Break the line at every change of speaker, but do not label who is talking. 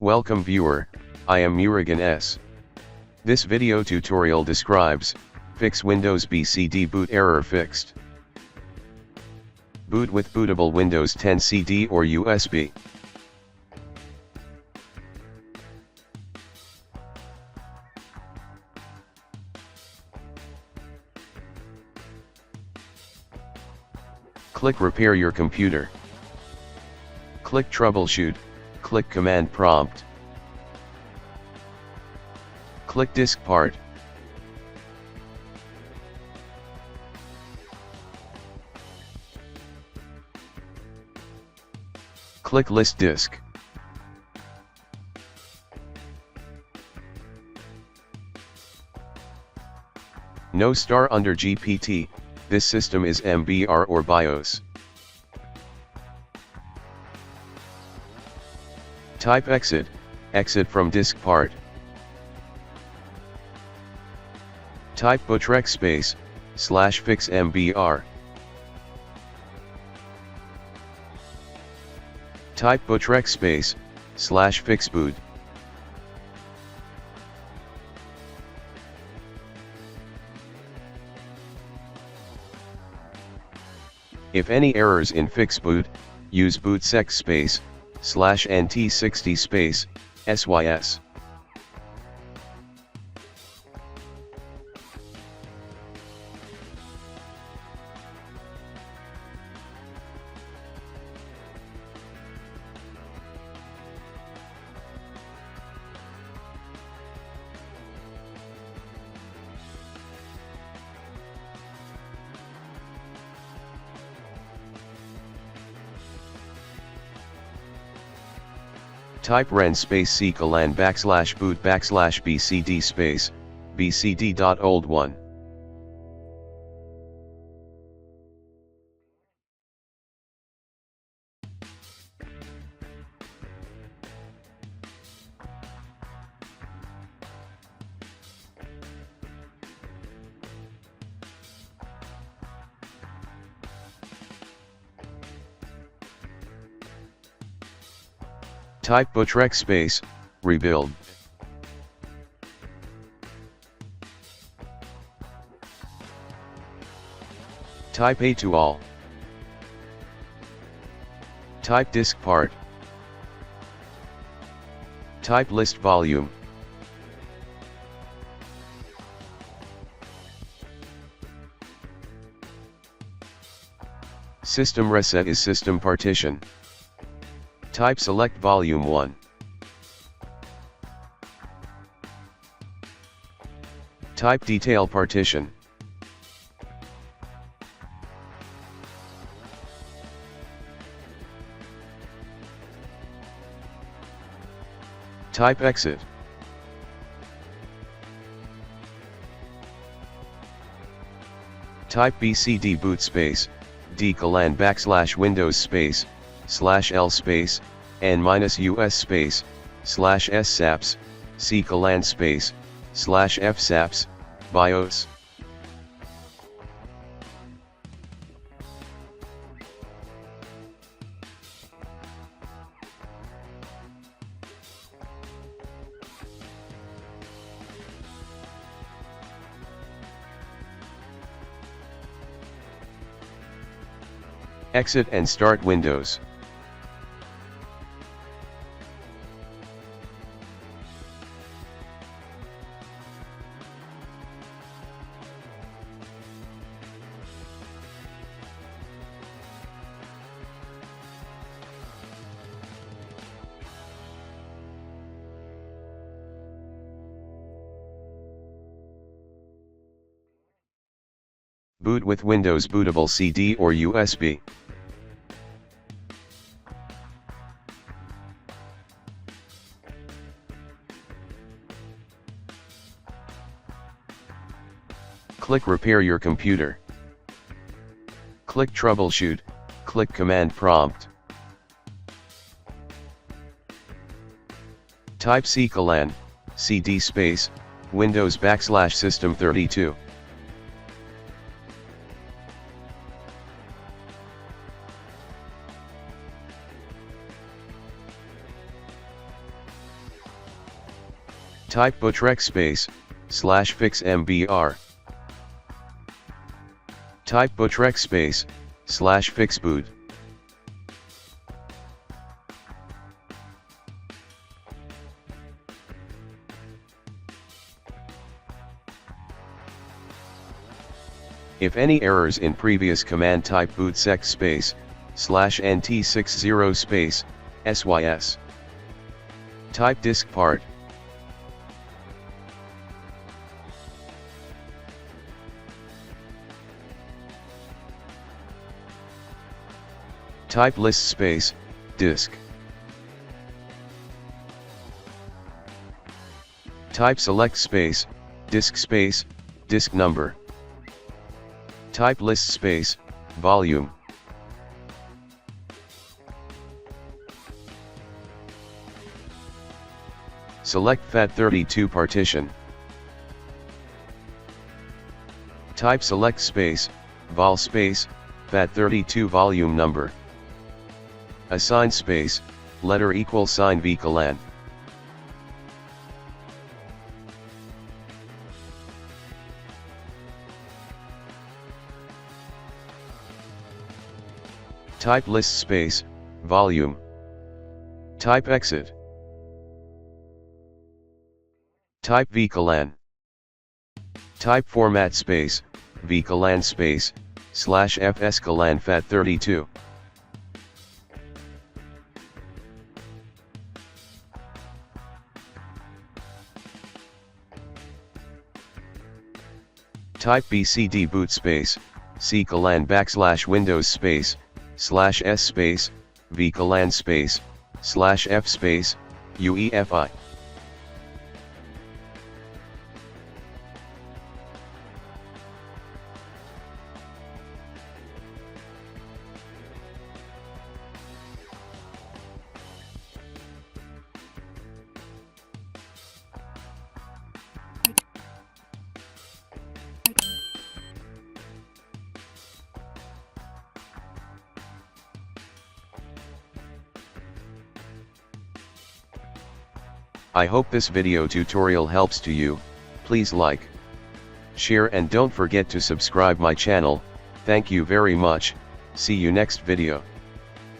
Welcome viewer, I am Murugan S. This video tutorial describes, fix Windows BCDBOOT error fixed. Boot with bootable Windows 10 CD or USB. Click Repair your computer. Click Troubleshoot, click Command Prompt. Click Disk Part. Click List Disk. No star under GPT, this system is MBR or BIOS. Type exit from disk part. Type bootrec space, /fix MBR. Type bootrec space, /fix boot. If any errors in fix boot, use bootsec space, /nt60 space, sys. Type ren space /boot /bcd space, bcd.old1. Type bootrec space, rebuild. Type A to all. Type disk part. Type list volume. System reset is system partition. Type select volume 1. Type detail partition. Type exit. Type BCDBOOT space, d:\Windows space, /l space, n-us space, /ssaps, c:\space, /fsaps, BIOS. Exit and start Windows. Boot with Windows bootable CD or USB. Click Repair your computer. Click Troubleshoot, click Command Prompt. Type c:\cd space, Windows \system32. Type bootrec /fix MBR. Type bootrec /fix boot. If any errors in previous command, type bootsec /nt60 sys. Type disk part. Type list disk. Type select disk number. Type list volume. Select FAT32 partition. Type select vol FAT32 volume number. Assign letter =, VCLAN. Type list volume. Type exit. Type VCLAN. Type format VCLAN /FSCLAN FAT32. Type BCDBOOT CCLAN \Windows /S VCLAN /F UEFI. I hope this video tutorial helps to you. Please like, share and don't forget to subscribe my channel. Thank you very much. See you next video.